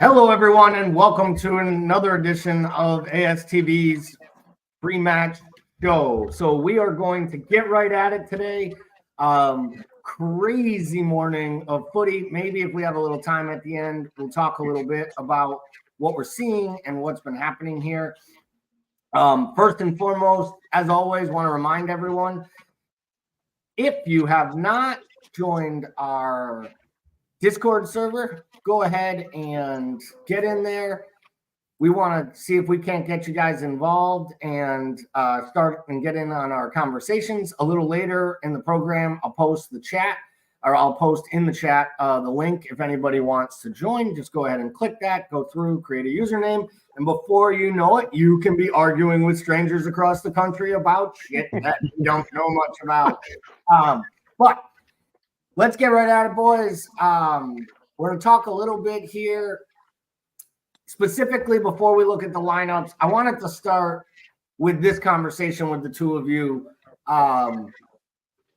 Hello, everyone, and welcome to another edition of ASTV's pre-match show. So we are going to get right at it today. Crazy morning of footy. Maybe if we have a little time at the end, we'll talk a little bit about what we're seeing and what's been happening here. First and foremost, as always, want to remind everyone, if you have not joined our Discord server, go ahead and get in there. We want to see if we can't get you guys involved and start and get in on our conversations. A little later in the program, I'll post the chat, or I'll post in the chat the link. If anybody wants to join, just go ahead and click that, go through, create a username, and before you know it, you can be arguing with strangers across the country about shit that you don't know much about. But let's get right at it, boys. We're going to talk a little bit here. Specifically, before we look at the lineups, I wanted to start with this conversation with the two of you,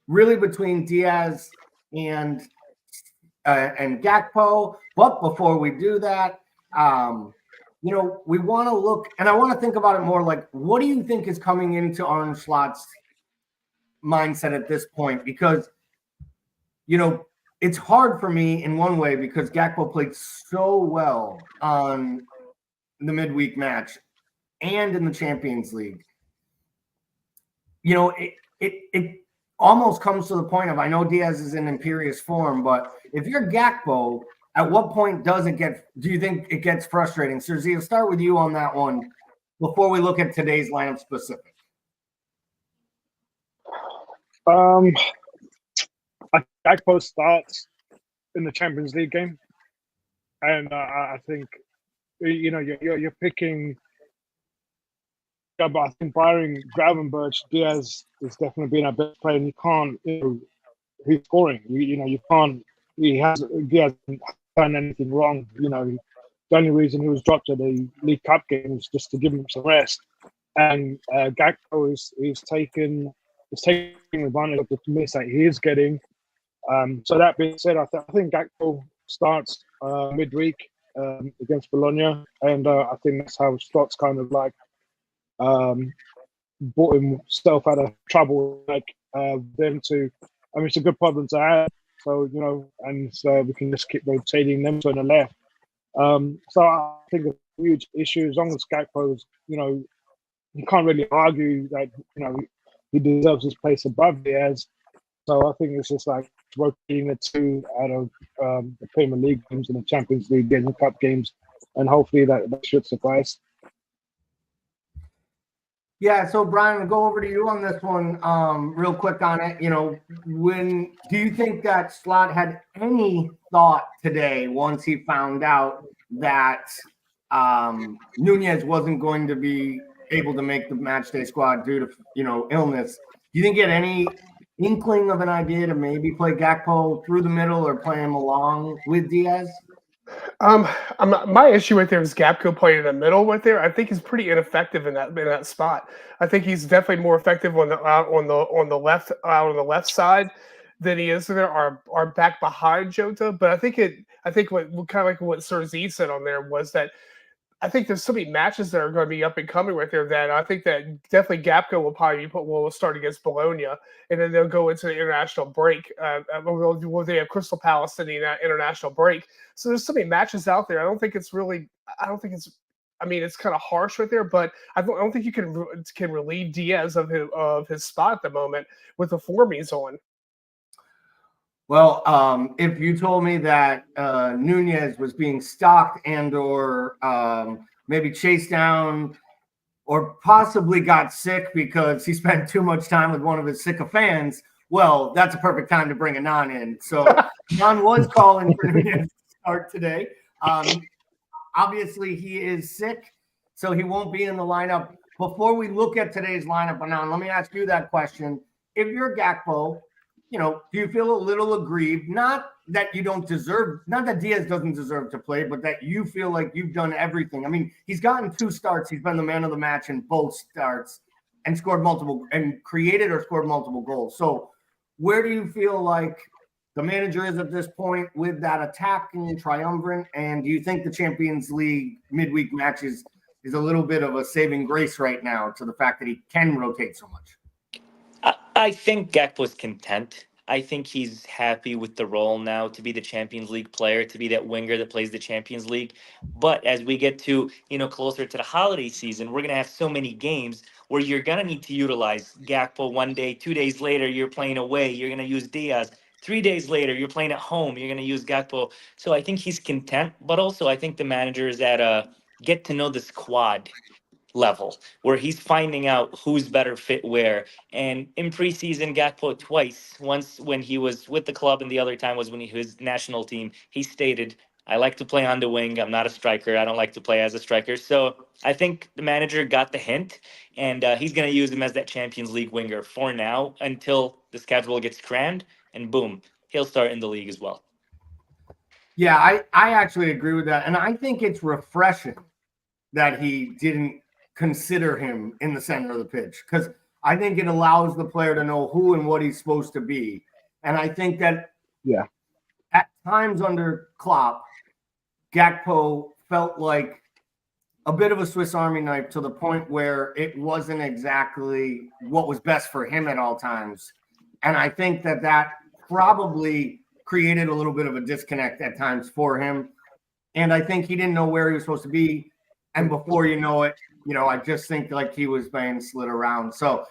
really between Diaz and Gakpo. But before we do that, we want to look, and I want to think about it more like, what do you think is coming into Arne Slot's mindset at this point? Because, it's hard for me in one way because Gakpo played so well on the midweek match and in the Champions League. It almost comes to the point of, I know Diaz is in imperious form, but if you're Gakpo, at what point do you think it gets frustrating? Sergio, I'll start with you on that one before we look at today's lineup specific. Gakpo starts in the Champions League game, and I think you're picking. Yeah, but I think barring Gravenberch, Diaz is definitely been our best player, and you can't. He's scoring. You can't. Diaz hasn't done anything wrong. The only reason he was dropped at the League Cup game was just to give him some rest, and Gakpo is taking advantage of the miss that he is getting. So that being said, I think Gakpo starts midweek against Bologna, and I think that's how Slot's kind of like brought himself out of trouble, them to. I mean, it's a good problem to have. So we can just keep rotating them to the left. So I think it's a huge issue as long as Gakpo's. You can't really argue that he deserves his place above Diaz. So I think it's just like rotating the two out of the Premier League games and the Champions League and the Cup games, and hopefully that should suffice. Yeah, so Brian, I'll go over to you on this one real quick on it. Do you think that Slot had any thought today once he found out that Nunez wasn't going to be able to make the matchday squad due to illness? Do you think he had any inkling of an idea to maybe play Gakpo through the middle or play him along with Diaz? My issue right there is Gakpo playing in the middle right there. I think he's pretty ineffective in that spot. I think he's definitely more effective on the left side than he is there or back behind Jota. But I think what kind of like what Sir Z said on there was that I think there's so many matches that are going to be up and coming right there that I think that definitely Gakpo will start against Bologna, and then they'll go into the international break. They have Crystal Palace in the international break. So there's so many matches out there. I don't think it's. I mean, it's kind of harsh right there, but I don't think you can relieve Diaz of his spot at the moment with the form he's on. Well, if you told me that Nunez was being stalked and or maybe chased down or possibly got sick because he spent too much time with one of his sycophants, well, that's a perfect time to bring a non in. So Nan was calling for Nunez to start today. Obviously, he is sick, so he won't be in the lineup. Before we look at today's lineup, Nan, let me ask you that question. If you're Gakpo, do you feel a little aggrieved? Not that Diaz doesn't deserve to play, but that you feel like you've done everything. I mean, he's gotten 2 starts. He's been the man of the match in both starts and created or scored multiple goals. So where do you feel like the manager is at this point with that attacking triumvirate? And do you think the Champions League midweek matches is a little bit of a saving grace right now to the fact that he can rotate so much? I think Gakpo's content. I think he's happy with the role now to be the Champions League player, to be that winger that plays the Champions League. But as we get to, closer to the holiday season, we're going to have so many games where you're going to need to utilize Gakpo one day, 2 days later, you're playing away, you're going to use Diaz. 3 days later, you're playing at home, you're going to use Gakpo. So I think he's content, but also I think the manager is at a get to know the squad level where he's finding out who's better fit where. And in preseason, Gakpo twice, once when he was with the club and the other time was when he was national team, he stated, I like to play on the wing. I'm not a striker. I don't like to play as a striker. So I think the manager got the hint, and he's going to use him as that Champions League winger for now until the schedule gets crammed, and boom, he'll start in the league as well. Yeah, I actually agree with that. And I think it's refreshing that he didn't consider him in the center of the pitch, because I think it allows the player to know who and what he's supposed to be. And I think that at times under Klopp, Gakpo felt like a bit of a Swiss Army knife to the point where it wasn't exactly what was best for him at all times. And I think that probably created a little bit of a disconnect at times for him. And I think he didn't know where he was supposed to be. And before you know it, I just think like he was being slid around. So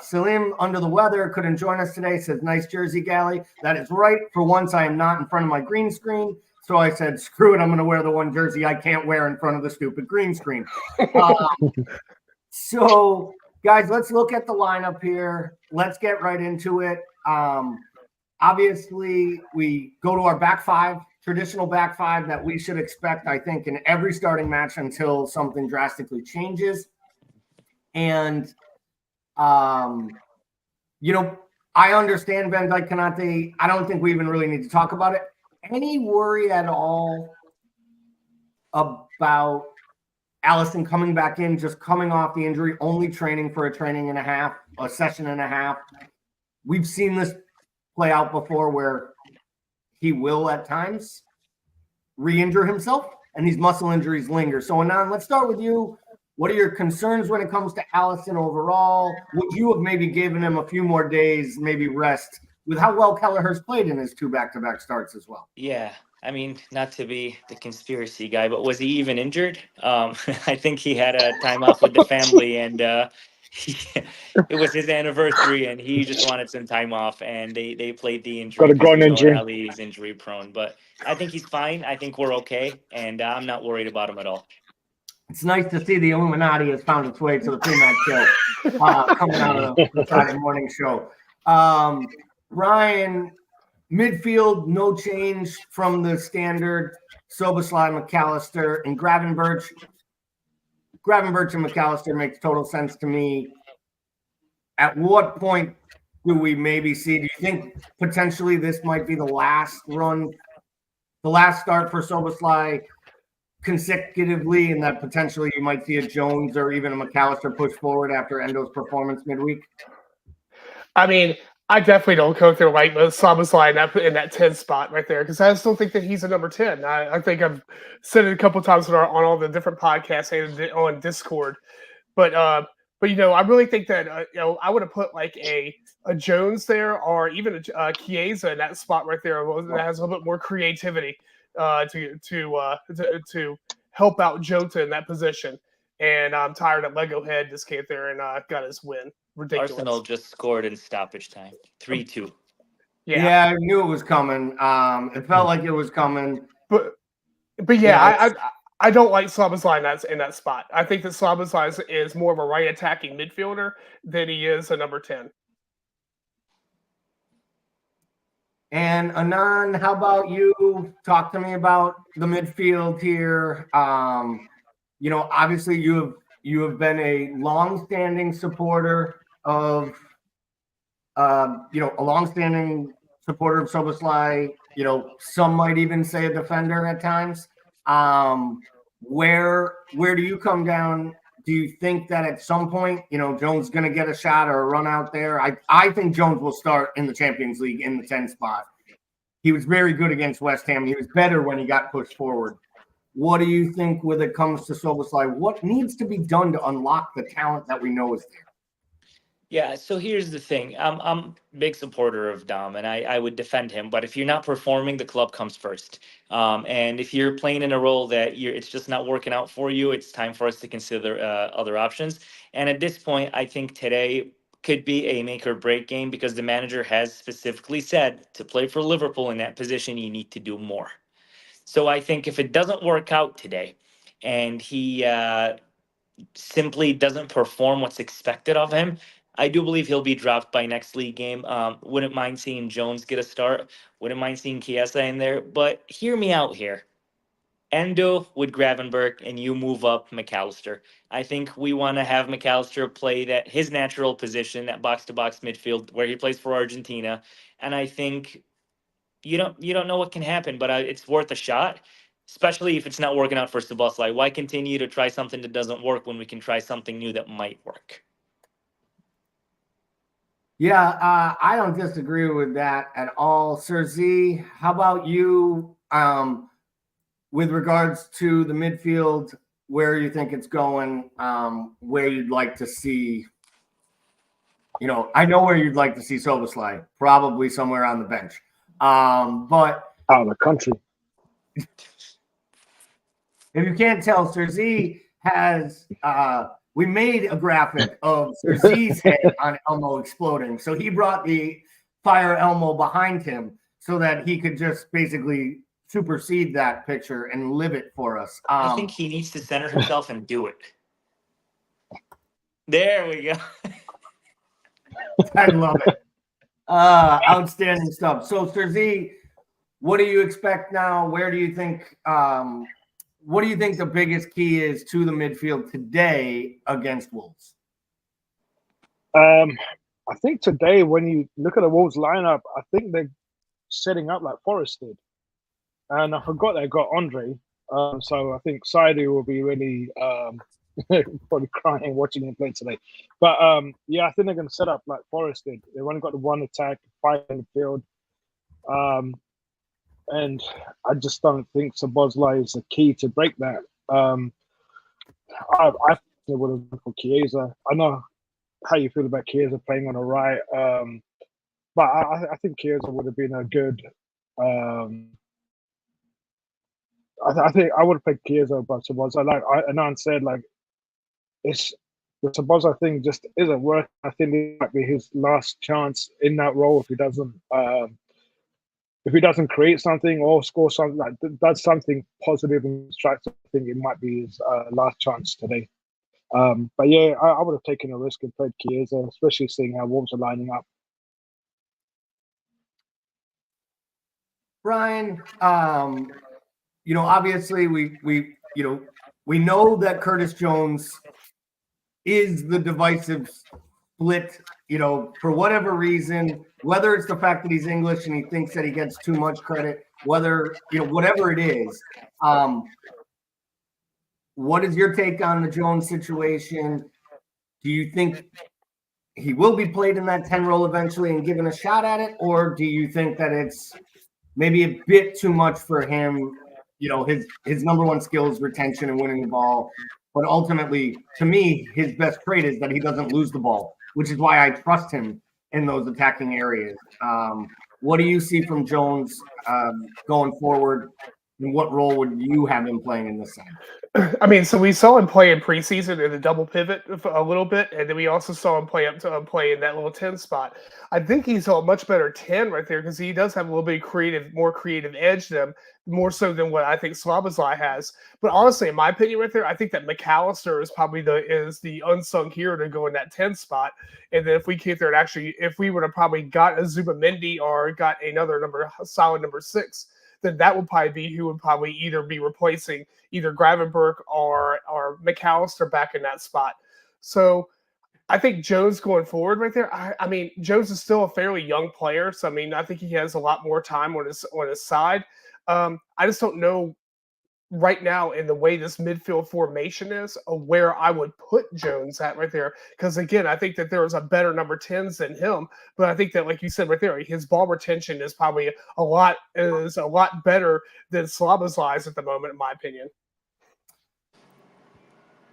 Salim, under the weather, couldn't join us today. Says, nice jersey, Gally. That is right. For once, I am not in front of my green screen. So I said, screw it. I'm going to wear the one jersey I can't wear in front of the stupid green screen. So, guys, let's look at the lineup here. Let's get right into it. Obviously, we go to our back five. Traditional back five that we should expect, I think, in every starting match until something drastically changes. And, I understand Van Dijk, Konate. I don't think we even really need to talk about it. Any worry at all about Alisson coming back in, just coming off the injury, only training for a training and a half, a session and a half? We've seen this play out before where he will at times re-injure himself, and these muscle injuries linger. So, Anand, let's start with you. What are your concerns when it comes to Alisson overall? Would you have maybe given him a few more days, maybe rest, with how well Kelleher's played in his 2 back-to-back starts as well? Yeah, I mean, not to be the conspiracy guy, but was he even injured? I think he had a time off with the family, and it was his anniversary, and he just wanted some time off, and they played the injury. Got a groin injury. Ali's injury prone, but I think he's fine. I think we're okay, and I'm not worried about him at all. It's nice to see the Illuminati has found its way to the pre-match show, coming out of the Friday morning show. Ryan, midfield, no change from the standard. Szoboszlai, McAllister, and Gravenberch. Gravenberch and McAllister makes total sense to me. At what point do we maybe see? Do you think potentially this might be the last run, the last start for Szoboszlai consecutively, and that potentially you might see a Jones or even a McAllister push forward after Endo's performance midweek? I mean, I definitely don't go through like the Szoboszlai in that 10 spot right there, because I still think that he's a number 10. I think I've said it a couple of times on all the different podcasts and on Discord. But I really think that I would have put like a Jones there, or even a Chiesa in that spot right there that has a little bit more creativity to help out Jota in that position. And I'm tired that Lego Head just came there and got his win. Ridiculous. Arsenal just scored in stoppage time, 3-2. Yeah, I knew it was coming. It felt like it was coming. But I don't like Szoboszlai in that spot. I think that Szoboszlai is more of a right attacking midfielder than he is a number 10. And Anand, how about you? Talk to me about the midfield here. Obviously you have been a long-standing supporter of Szoboszlai. Some might even say a defender at times. Where do you come down? Do you think that at some point, Jones is going to get a shot or a run out there? I think Jones will start in the Champions League in the 10 spot. he was very good against West Ham. He was better when he got pushed forward. What do you think when it comes to Szoboszlai? What needs to be done to unlock the talent that we know is there? Yeah, so here's the thing. I'm a big supporter of Dom, and I would defend him. But if you're not performing, the club comes first. And if you're playing in a role that it's just not working out for you, it's time for us to consider other options. And at this point, I think today could be a make or break game because the manager has specifically said to play for Liverpool in that position, you need to do more. So I think if it doesn't work out today, and he simply doesn't perform what's expected of him, I do believe he'll be dropped by next league game. Wouldn't mind seeing Jones get a start. Wouldn't mind seeing Chiesa in there. But hear me out here. Endo with Gravenberg, and you move up McAllister. I think we want to have McAllister play that his natural position, that box-to-box midfield where he plays for Argentina. And I think you don't know what can happen, but it's worth a shot, especially if it's not working out for Szoboszlai. Why continue to try something that doesn't work when we can try something new that might work? Yeah, I don't disagree with that at all. Sir Z, how about you with regards to the midfield, where you think it's going, where you'd like to see, I know where you'd like to see Szoboszlai, probably somewhere on the bench. But Out of the country. if you can't tell, Sir Z has we made a graphic of Sir Z's head on Elmo exploding. So he brought the fire Elmo behind him so that he could just basically supersede that picture and live it for us. I think he needs to center himself and do it. There we go. I love it. Outstanding stuff. So, Sir Z, what do you expect now? Where do you think what do you think the biggest key is to the midfield today against Wolves? I think today, when you look at the Wolves lineup, I think they're setting up like Forest did. And I forgot they got Andre. So I think Saidu will be really probably crying watching him play today. But yeah, I think they're going to set up like Forest did. They've only got the one attack, 5 in the field. And I just don't think Szoboszlai is the key to break that. I think it would have been for Chiesa. I know how you feel about Chiesa playing on the right, but I think Chiesa would have been a good. I think I would have played Chiesa above Szoboszlai. Like Anand said, like it's the Szoboszlai thing just isn't working. I think it might be his last chance in that role if he doesn't. If he doesn't create something or score something, like does something positive and strikes, I think it might be his last chance today. But yeah, I would have taken a risk and played Chiesa, especially seeing how Wolves are lining up. Brian, obviously we know that Curtis Jones is the divisive split, for whatever reason, whether it's the fact that he's English and he thinks that he gets too much credit, whether, whatever it is. What is your take on the Jones situation? Do you think he will be played in that 10 role eventually and given a shot at it? Or do you think that it's maybe a bit too much for him? His number one skill is retention and winning the ball. But ultimately, to me, his best trait is that he doesn't lose the ball, which is why I trust him in those attacking areas. What do you see from Jones going forward? And what role would you have him playing in this side? I mean, so we saw him play in preseason in the double pivot a little bit, and then we also saw him play play in that little 10 spot. I think he's a much better 10 right there because he does have a little bit more creative edge to him, more so than what I think Szoboszlai has. But honestly, in my opinion, right there, I think that McAllister is probably the unsung hero to go in that 10 spot. And then if we get there, and actually, if we would have probably got a Zubamendi or got another solid number 6. Then that would probably be who would probably either be replacing either Gravenberg or McAllister back in that spot. So I think Jones going forward right there. I mean, Jones is still a fairly young player, so I mean, I think he has a lot more time on his side. I just don't know right now in the way this midfield formation is, where I would put Jones at right there. Because again, I think that there is a better number 10s than him, but I think that, like you said right there, his ball retention is probably a lot better than Slobozlai's at the moment, in my opinion.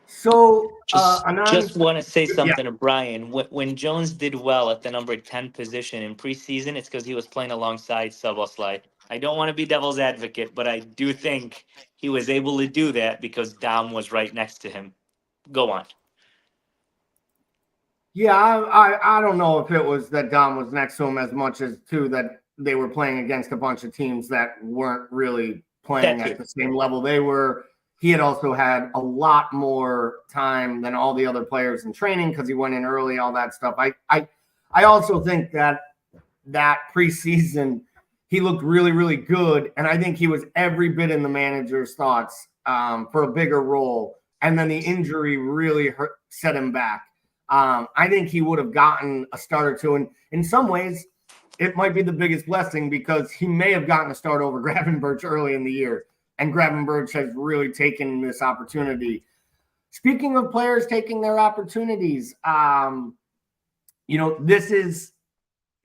So, just want to say something to Brian. When Jones did well at the number 10 position in preseason, it's because he was playing alongside Szoboszlai. I don't want to be devil's advocate, but I do think he was able to do that because Dom was right next to him. Go on. Yeah, I don't know if it was that Dom was next to him as much as too that they were playing against a bunch of teams that weren't really playing at the same level they were. He had also had a lot more time than all the other players in training because he went in early, all that stuff. I also think that preseason he looked really, really good, and I think he was every bit in the manager's thoughts for a bigger role. And then the injury really set him back. I think he would have gotten a start or two, and in some ways, it might be the biggest blessing because he may have gotten a start over Gravenberch early in the year. And Gravenberch has really taken this opportunity. Speaking of players taking their opportunities, this is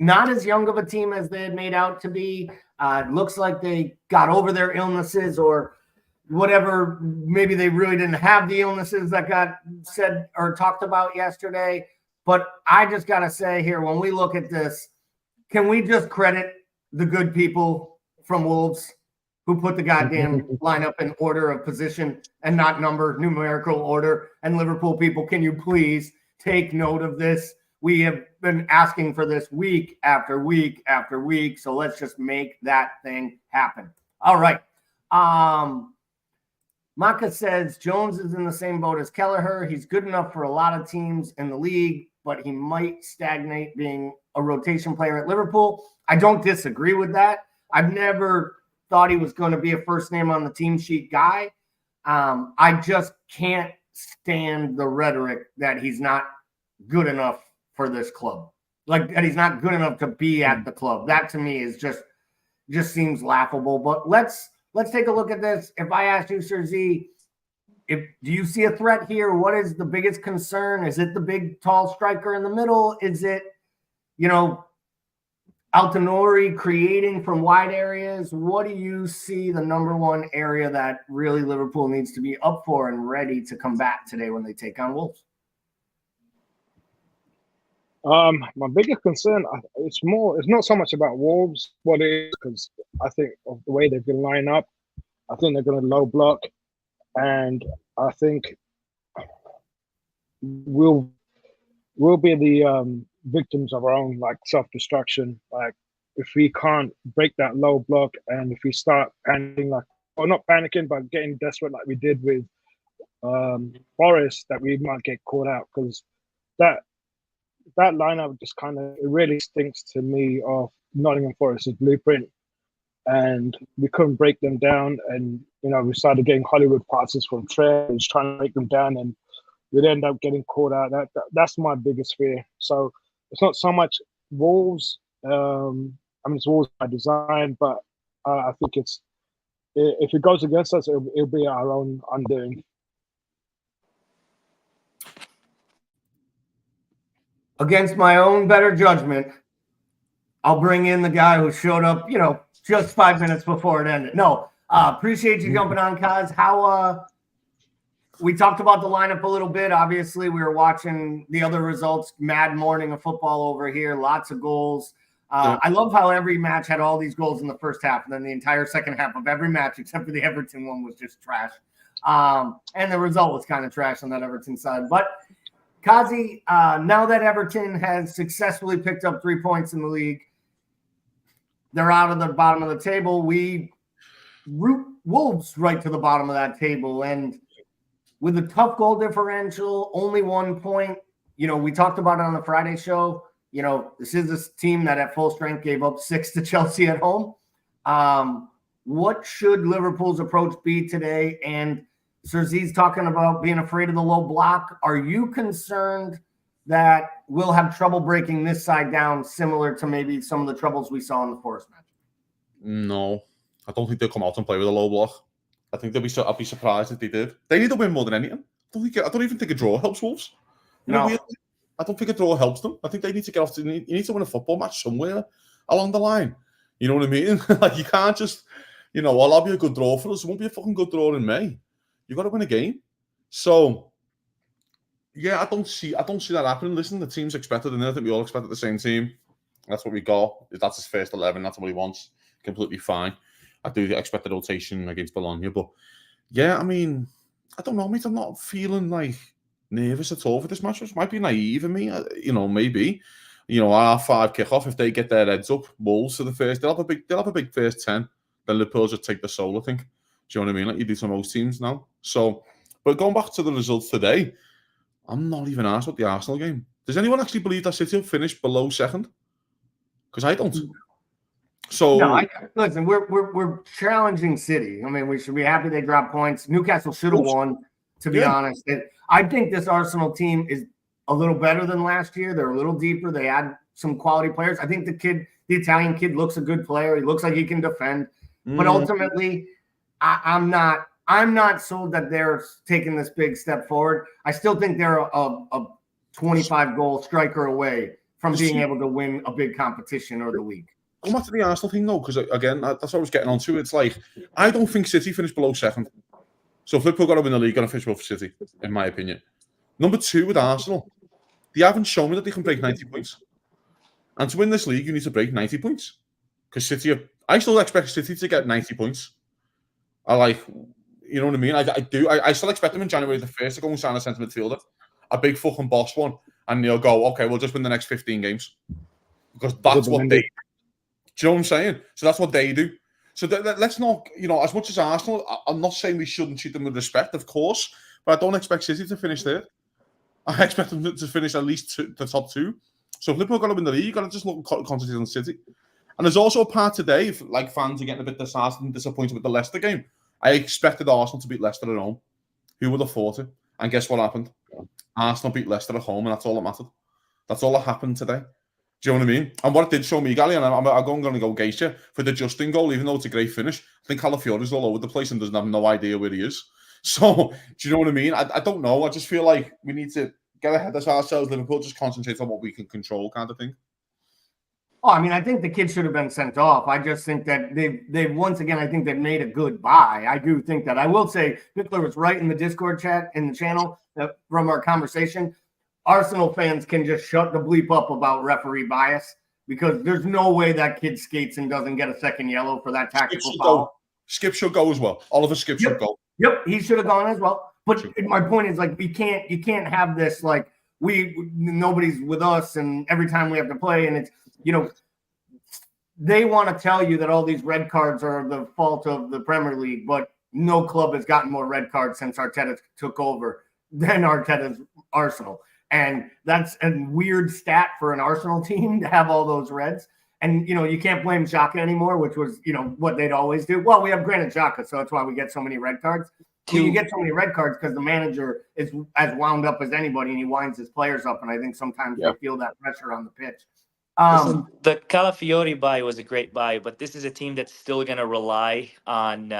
not as young of a team as they had made out to be. It looks like they got over their illnesses or whatever. Maybe they really didn't have the illnesses that got said or talked about yesterday. But I just got to say here, when we look at this, can we just credit the good people from Wolves who put the goddamn lineup in order of position and not numerical order? And Liverpool people, can you please take note of this? We have been asking for this week after week after week. So let's just make that thing happen. All right. Maka says Jones is in the same boat as Kelleher. He's good enough for a lot of teams in the league, but he might stagnate being a rotation player at Liverpool. I don't disagree with that. I've never thought he was going to be a first name on the team sheet guy. I just can't stand the rhetoric that he's not good enough for this club. Like that he's not good enough to be at the club. That to me is just seems laughable. But let's take a look at this. If I asked you, Sir Z, do you see a threat here? What is the biggest concern? Is it the big, tall striker in the middle? Is it, Altonori creating from wide areas? What do you see the number one area that really Liverpool needs to be up for and ready to combat today when they take on Wolves? My biggest concern, it's not so much about Wolves, what it is, because I think of the way they're going to line up, I think they're going to low block, and I think we'll be the victims of our own self-destruction. Like if we can't break that low block, and if we start panicking, not panicking, but getting desperate like we did with Forest, that we might get caught out, because that lineup just it really stinks to me of Nottingham Forest's blueprint, and we couldn't break them down. And we started getting Hollywood passes from Trent, just trying to break them down, and we'd end up getting caught out. That's my biggest fear. So it's not so much Wolves. It's Wolves by design, but I think if it goes against us, it'll be our own undoing. Against my own better judgment, I'll bring in the guy who showed up, just 5 minutes before it ended. No, appreciate you jumping on, Kaz. How we talked about the lineup a little bit. Obviously, we were watching the other results. Mad morning of football over here. Lots of goals. I love how every match had all these goals in the first half, and then the entire second half of every match, except for the Everton one, was just trash. And the result was kind of trash on that Everton side. But Kazi, now that Everton has successfully picked up 3 points in the league, they're out of the bottom of the table. We root Wolves right to the bottom of that table. And with a tough goal differential, only 1 point, we talked about it on the Friday show. This is this team that at full strength gave up 6 to Chelsea at home. What should Liverpool's approach be today? And Sir Z's talking about being afraid of the low block. Are you concerned that we'll have trouble breaking this side down, similar to maybe some of the troubles we saw in the Forest match? No, I don't think they'll come out and play with a low block. I think I'd be surprised if they did. They need to win more than anything. I don't even think a draw helps Wolves. No. I don't think a draw helps them. I think they need to get off. You need to win a football match somewhere along the line. You know what I mean? Like, you can't just, I'll have you a good draw for us. It won't be a fucking good draw in May. You got to win a game. So, yeah, I don't see that happening. Listen, the team's expected, and I think we all expected the same team. That's what we got. If that's his first 11, that's what he wants. Completely fine. I do expect the rotation against Bologna, but yeah, I mean, I don't know, mate. I'm not feeling like nervous at all for this match. It might be naive in me, maybe. Our 5 kickoff, if they get their heads up, Wolves for the first, they'll have a big first 10. Then Liverpool just take the soul, I think. Do you know what I mean? Like you do to most teams now. So, but going back to the results today, I'm not even asked about the Arsenal game. Does anyone actually believe that City will finish below second? Because I don't. So no, listen, we're challenging City. I mean, we should be happy they dropped points. Newcastle should have won, to be honest. I think this Arsenal team is a little better than last year. They're a little deeper. They had some quality players. I think the Italian kid looks a good player. He looks like he can defend. But ultimately, I'm not sold that they're taking this big step forward. I still think they're a 25-goal striker away from being able to win a big competition or the league. Going back to the Arsenal thing, though, because, again, that's what I was getting onto. It's like, I don't think City finished below second. So if Liverpool got to win the league, got to finish above City, in my opinion. Number 2 with Arsenal, they haven't shown me that they can break 90 points. And to win this league, you need to break 90 points. Because I still expect City to get 90 points. You know what I mean? I do. I still expect them in January the 1st to go and sign a centre midfielder. A big fucking boss one. And they'll go, okay, we'll just win the next 15 games. Because that's what they do. Do you know what I'm saying? So that's what they do. So let's not, as much as Arsenal, I'm not saying we shouldn't treat them with respect, of course, but I don't expect City to finish third. I expect them to finish at least the top 2. So if Liverpool got to win the league, you got to just concentrate on City. And there's also a part today, if like fans are getting a bit disheartened and disappointed with the Leicester game. I expected Arsenal to beat Leicester at home. Who would have thought it? And guess what happened? Arsenal beat Leicester at home, and that's all that mattered. That's all that happened today. Do you know what I mean? And what it did show me, Gally, and I'm going to go against you, for the Justin goal, even though it's a great finish, I think Calafiori's all over the place and doesn't have no idea where he is. So, do you know what I mean? I don't know. I just feel like we need to get ahead of ourselves, Liverpool, just concentrate on what we can control, kind of thing. Oh, I mean, I think the kid should have been sent off. I just think that they've once again, I think they've made a good buy. I do think that. I will say, Nickler was right in the Discord chat, in the channel, from our conversation. Arsenal fans can just shut the bleep up about referee bias, because there's no way that kid skates and doesn't get a second yellow for that tactical foul. Skip should go as well. Oliver Skip should go. Yep, he should have gone as well. But my point is, like, you can't have this, like, nobody's with us and every time we have to play, and it's, they want to tell you that all these red cards are the fault of the Premier League, but no club has gotten more red cards since Arteta took over than Arteta's Arsenal. And that's a weird stat for an Arsenal team to have all those reds. And, you can't blame Xhaka anymore, which was, what they'd always do. Well, we have Granit Xhaka, so that's why we get so many red cards. You get so many red cards because the manager is as wound up as anybody, and he winds his players up. And I think sometimes they feel that pressure on the pitch. The Calafiori buy was a great buy, but this is a team that's still going to rely on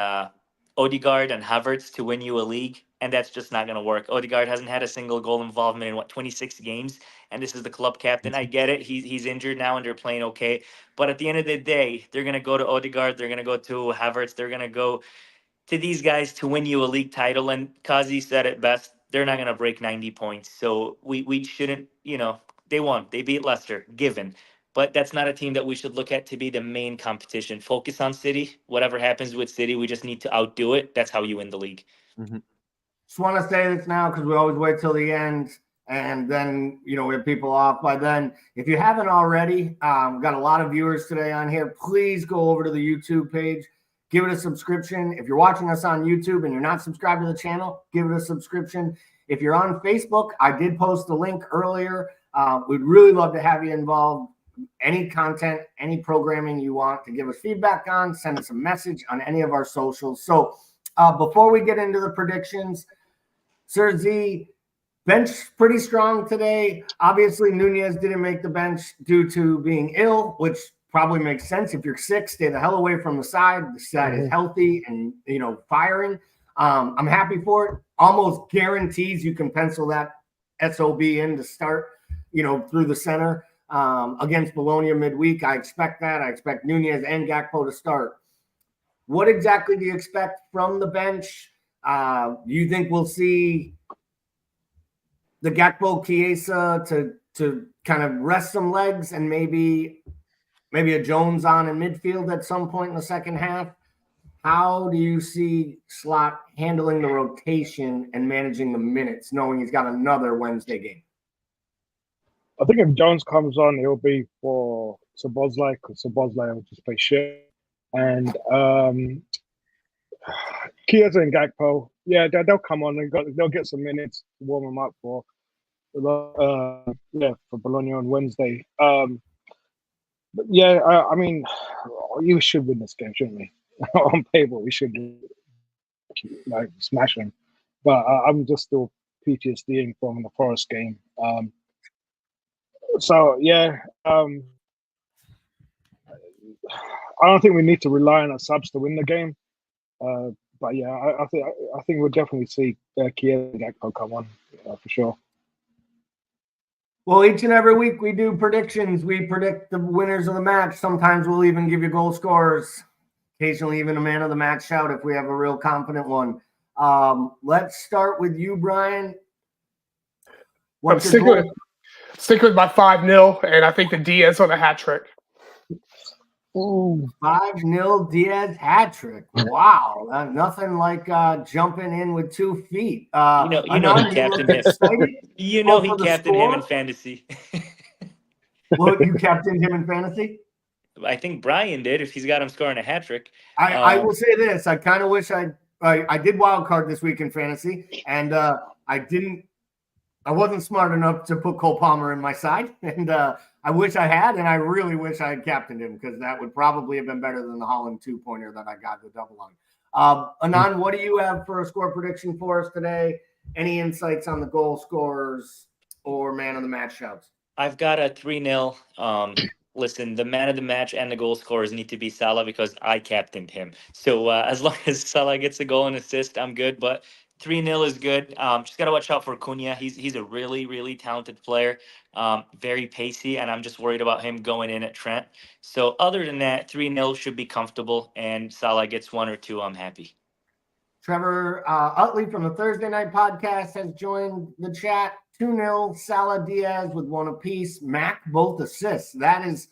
Odegaard and Havertz to win you a league, and that's just not going to work. Odegaard hasn't had a single goal involvement in 26 games, and this is the club captain. I get it; he's injured now, and they're playing okay. But at the end of the day, they're going to go to Odegaard, they're going to go to Havertz, they're going to go to these guys to win you a league title. And Kazi said it best: they're not going to break 90 points. So we shouldn't, they won. They beat Leicester, given. But that's not a team that we should look at to be the main competition. Focus on City. Whatever happens with City, we just need to outdo it. That's how you win the league. Mm-hmm. Just want to say this now, because we always wait till the end, and then, we have people off by then. If you haven't already, we've got a lot of viewers today on here. Please go over to the YouTube page. Give it a subscription. If you're watching us on YouTube and you're not subscribed to the channel, give it a subscription. If you're on Facebook, I did post the link earlier. We'd really love to have you involved. Any content, any programming you want to give us feedback on, send us a message on any of our socials. So before we get into the predictions, Sir Z, bench pretty strong today. Obviously, Nunez didn't make the bench due to being ill, which probably makes sense. If you're sick, stay the hell away from the side. The side is healthy and, firing. I'm happy for it. Almost guarantees you can pencil that SOB in to start, through the center against Bologna midweek. I expect that. I expect Nunez and Gakpo to start. What exactly do you expect from the bench? Do you think we'll see the Gakpo Chiesa to kind of rest some legs and maybe a Jones on in midfield at some point in the second half? How do you see Slot handling the rotation and managing the minutes, knowing he's got another Wednesday game? I think if Jones comes on, it'll be for Szoboszlai, because Szoboszlai will just play shit. And Chiesa and Gakpo, they'll come on. They'll get some minutes to warm them up for Bologna on Wednesday. But I mean, you should win this game, shouldn't we? On paper, we should smash them. But I'm just still PTSDing from the Forest game. I don't think we need to rely on our subs to win the game. But I think we'll definitely see Chiesa and Gakpo come on for sure. Well, each and every week we do predictions. We predict the winners of the match. Sometimes we'll even give you goal scorers. Occasionally even a man of the match shout if we have a real confident one. Let's start with you, Brian. I'm sticking with my 5-0, and I think the Diaz on a hat trick. Ooh, 5-0 Diaz hat trick. Wow. Nothing like jumping in with 2 feet. He captained him. He captained him in fantasy. Well, you captained him in fantasy? I think Brian did, if he's got him scoring a hat trick. I will say this. I kind of wish I did wild card this week in fantasy, and I wasn't smart enough to put Cole Palmer in my side, and I wish I had, and I really wish I had captained him, because that would probably have been better than the Holland 2-pointer that I got the double on. Anand, what do you have for a score prediction for us today? Any insights on the goal scorers or man of the match shouts? I've got a 3-0. Listen, the man of the match and the goal scorers need to be Salah, because I captained him. So as long as Salah gets a goal and assist, I'm good. But 3-0 is good. Just got to watch out for Cunha. He's a really, really talented player, very pacey, and I'm just worried about him going in at Trent. So other than that, 3-0 should be comfortable, and Salah gets 1 or 2, I'm happy. Trevor Utley from the Thursday Night Podcast has joined the chat. 2-0, Salah, Diaz with 1 apiece. Mac, both assists. That is,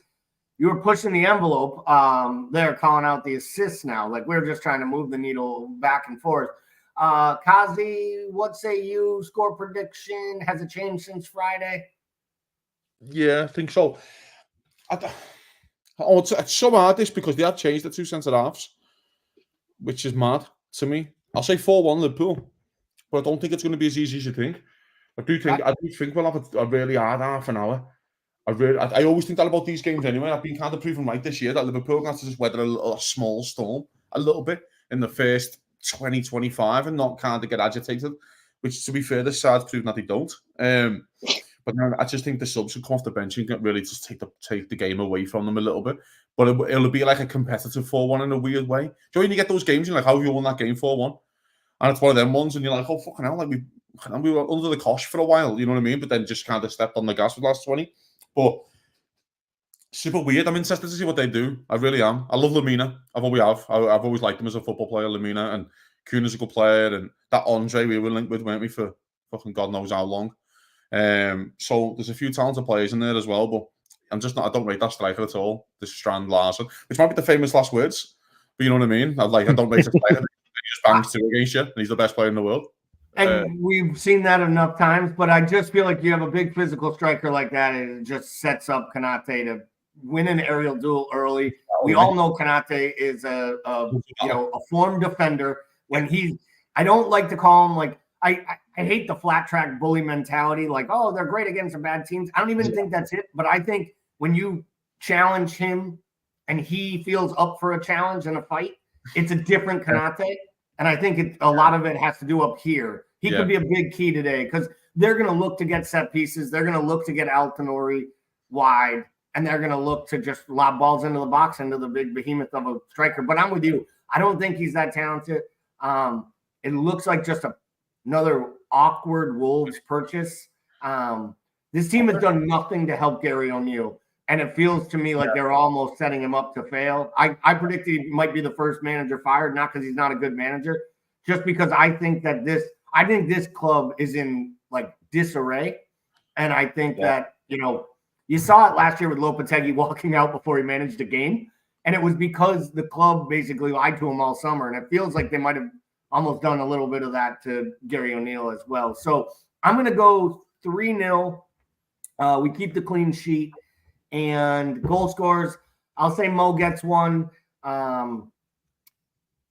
you were pushing the envelope. They're calling out the assists now. Like, we're just trying to move the needle back and forth. Kazi, what say you? Score prediction? Has it changed since Friday? Yeah, I think so. It's so hard, this, because they have changed the 2 centre-halves, which is mad to me. I'll say 4-1 Liverpool, but I don't think it's going to be as easy as you think. I do think we'll have a really hard half an hour. I always think that about these games anyway. I've been kind of proven right this year that Liverpool has to just weather a small storm a little bit in the first 20-25 and not kind of get agitated, which, to be fair, this side's proven that they don't. But no, I just think the subs should come off the bench and really just take the game away from them a little bit. But it'll be like a competitive 4-1 in a weird way. Do you know when you get those games, you're like, how have you won that game 4-1? And it's one of them ones, and you're like, oh, fucking hell, like we were under the cosh for a while, you know what I mean? But then just kind of stepped on the gas for the last 20. But super weird. I'm interested to see what they do. I really am. I love Lamina. I've always liked him as a football player, Lamina. And Kuhn a good player. And that Andre we were linked with, weren't we, for fucking God knows how long. So there's a few talented players in there as well. But I don't rate that striker at all. This Strand Larson, which might be the famous last words. But you know what I mean? I don't rate a striker. He just bangs 2 against you. And he's the best player in the world. And we've seen that enough times, but I just feel like you have a big physical striker like that, and it just sets up Konate to win an aerial duel early. We all know Konate is a formed defender. I don't like to call him, like, I hate the flat track bully mentality, like, oh, they're great against the bad teams. I don't even think that's it, but I think when you challenge him and he feels up for a challenge and a fight, it's a different Konate. And I think a lot of it has to do up here. He could be a big key today, because they're going to look to get set pieces. They're going to look to get Altonori wide. and they're going to look to just lob balls into the box into the big behemoth of a striker. But I'm with you. I don't think he's that talented. It looks like just another awkward Wolves purchase. This team has done nothing to help Gary O'Neill, and it feels to me like they're almost setting him up to fail. I predict he might be the first manager fired, not because he's not a good manager, just because I think this club is in like disarray. And I think that, you saw it last year with Lopetegui walking out before he managed a game. And it was because the club basically lied to him all summer. And it feels like they might have almost done a little bit of that to Gary O'Neill as well. So I'm going to go 3-0. We keep the clean sheet. And goal scorers, I'll say Mo gets one. And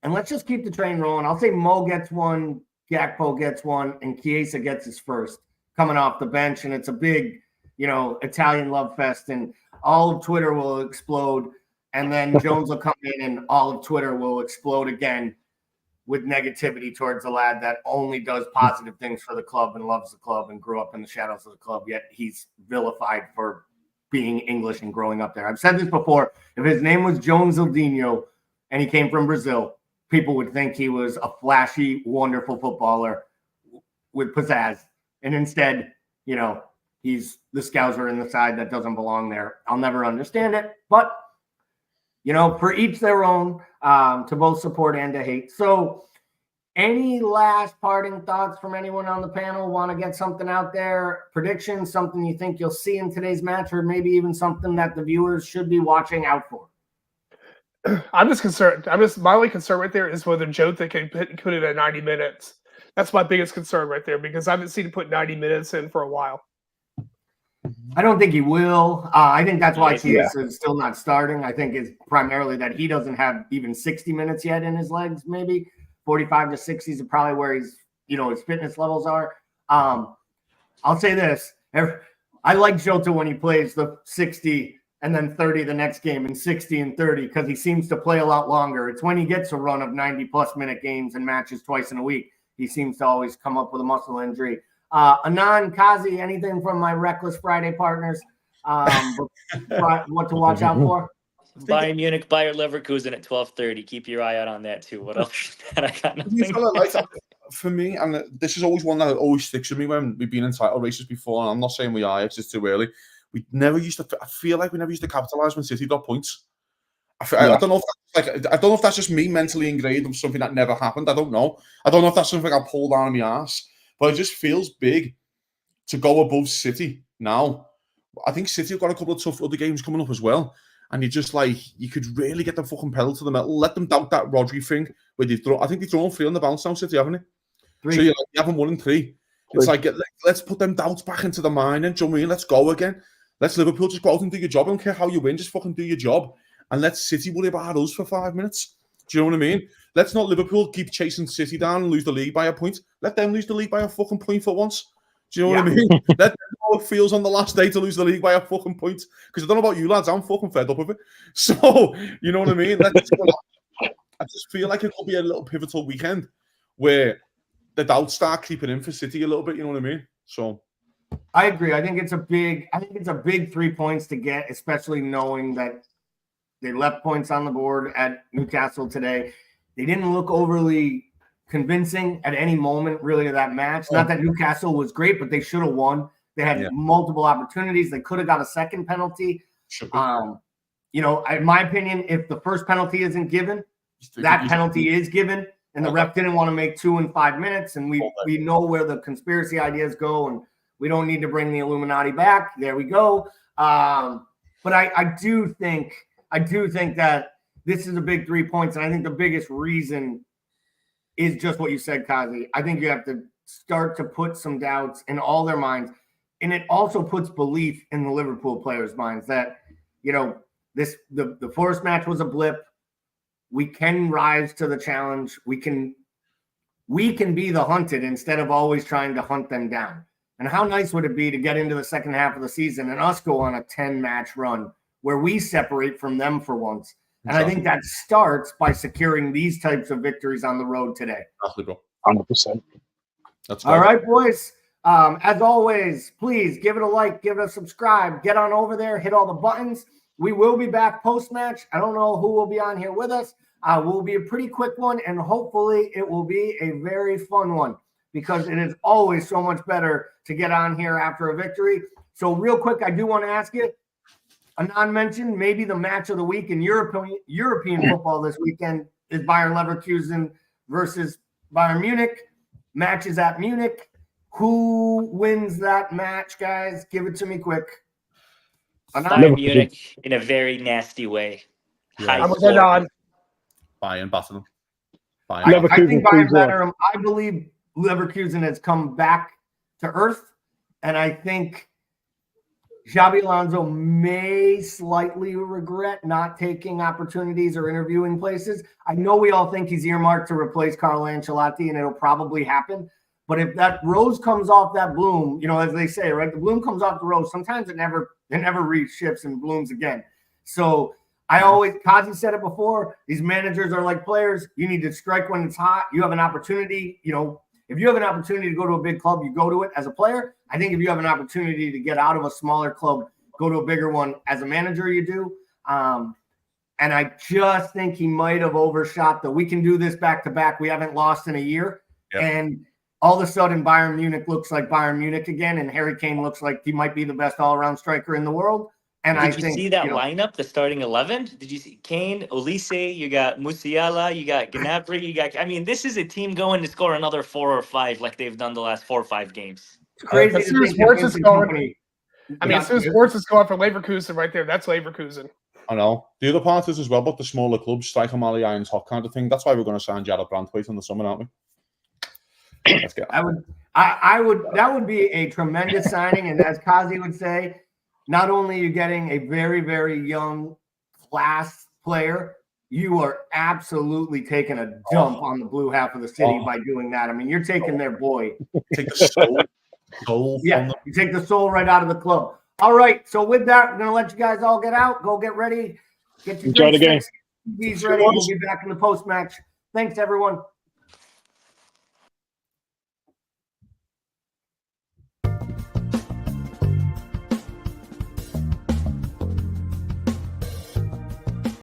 let's just keep the train rolling. I'll say Mo gets one, Gakpo gets one, and Chiesa gets his first coming off the bench. And it's a big, Italian love fest. And all of Twitter will explode. And then Jones will come in and all of Twitter will explode again with negativity towards the lad that only does positive things for the club and loves the club and grew up in the shadows of the club, yet he's vilified for being English and growing up there. I've said this before. If his name was Jones Ildinho and he came from Brazil, people would think he was a flashy, wonderful footballer with pizzazz. And instead, he's the scouser in the side that doesn't belong there. I'll never understand it, but for each their own, to both support and to hate. So any last parting thoughts from anyone on the panel? Want to get something out there? Predictions, something you think you'll see in today's match, or maybe even something that the viewers should be watching out for? I'm just concerned. My only concern right there is whether Jota can put it at 90 minutes. That's my biggest concern right there, because I haven't seen him put 90 minutes in for a while. I don't think he will. I think that's why Chiesa is still not starting. I think it's primarily that he doesn't have even 60 minutes yet in his legs. Maybe 45 to 60 is probably where he's, his fitness levels are. I'll say this. I like Jota when he plays the 60 and then 30 the next game and 60 and 30 because he seems to play a lot longer. It's when he gets a run of 90-plus minute games and matches twice in a week, he seems to always come up with a muscle injury. Anand, Kazi, anything from my Reckless Friday partners? What to watch out for? Bayern Munich, Bayer Leverkusen at 12:30. Keep your eye out on that too. What else? I got nothing. For me, and this is always one that always sticks with me when we've been in title races before, and I'm not saying we are, it's just too early. I feel like we never used to capitalize when City got points. I don't know if that's just me mentally ingrained of something that never happened. I don't know. I don't know if that's something I'll pull down on my ass. But it just feels big to go above City now. I think City have got a couple of tough other games coming up as well. And you're just like, you could really get them fucking pedal to the metal. Let them doubt that Rodri thing. Where I think they've thrown 3 on the bounce now, City, haven't they? 3. So you haven't won in 3. It's like, let's put them doubts back into the mind. And, do you know what I mean? Let's go again. Let's Liverpool just go out and do your job. I don't care how you win. Just fucking do your job. And let City worry about us for 5 minutes. Do you know what I mean? Let's not Liverpool keep chasing City down and lose the league by a point. Let them lose the league by a fucking point for once. Do you know what I mean? Let them know it feels on the last day to lose the league by a fucking point. Because I don't know about you lads, I'm fucking fed up with it. So, you know what I mean? I just feel like it could be a little pivotal weekend where the doubts start creeping in for City a little bit. You know what I mean? So, I agree. I think it's a big 3 points to get, especially knowing that they left points on the board at Newcastle today. They didn't look overly convincing at any moment, really, of that match. Not that Newcastle was great, but they should have won. They had multiple opportunities. They could have got a second penalty. In my opinion, if the first penalty isn't given, that penalty is given, and the ref didn't want to make 2 in 5 minutes. And we know where the conspiracy ideas go, and we don't need to bring the Illuminati back. There we go. But I do think that this is a big 3 points, and I think the biggest reason is just what you said, Kazi. I think you have to start to put some doubts in all their minds, and it also puts belief in the Liverpool players' minds that, the Forest match was a blip. We can rise to the challenge. We can be the hunted instead of always trying to hunt them down. And how nice would it be to get into the second half of the season and us go on a 10-match run where we separate from them for once? And I think that starts by securing these types of victories on the road today. Exactly, bro. 100%. All right, boys. As always, please give it a like, give it a subscribe, get on over there, hit all the buttons. We will be back post-match. I don't know who will be on here with us. Will be a pretty quick one, and hopefully it will be a very fun one because it is always so much better to get on here after a victory. So real quick, I do want to ask you, a non-mention, maybe the match of the week in European football this weekend is Bayern Leverkusen versus Bayern Munich. Match is at Munich. Who wins that match, guys? Give it to me quick. Bayern Munich in a very nasty way. Yeah. High I'm with score. on. Bayern batter them. I Leverkusen think Bayern 3-0. better him. I believe Leverkusen has come back to earth, and I think Xabi Alonso may slightly regret not taking opportunities or interviewing places. I know we all think he's earmarked to replace Carlo Ancelotti, and it'll probably happen. But if that rose comes off that bloom, you know, as they say, right, the bloom comes off the rose. Sometimes it never reshifts and blooms again. So Kazi said it before, these managers are like players. You need to strike when it's hot. You have an opportunity, you know, if you have an opportunity to go to a big club, you go to it as a player. I think if you have an opportunity to get out of a smaller club, go to a bigger one as a manager, you do. And I just think he might have overshot we can do this back to back. We haven't lost in a year. Yep. And all of a sudden Bayern Munich looks like Bayern Munich again. And Harry Kane looks like he might be the best all-around striker in the world. And Did you see that lineup, the starting 11? Did you see Kane, Olise, you got Musiala, you got Gnabry, I mean, this is a team going to score another 4 or 5 like they've done the last 4 or 5 games. It's crazy. As soon as Sports is going, as soon as Yeah. Sports is going for Leverkusen right there, that's Leverkusen. I know. The other part is as well, but the smaller clubs, strike 'em while the iron's hot kind of thing. That's why we're going to sign Jarrod Brandtwaite in the summer, aren't we? Let's get that would be a tremendous signing. And as Kazi would say, not only are you getting a very, very young class player, you are absolutely taking a dump on the blue half of the city by doing that. I mean, you're taking their boy. take the soul Yeah, you take the soul right out of the club. All right, so with that, we're going to let you guys all get out. Go get ready. Get your Enjoy the game. TVs ready. We'll be back in the post-match. Thanks, everyone.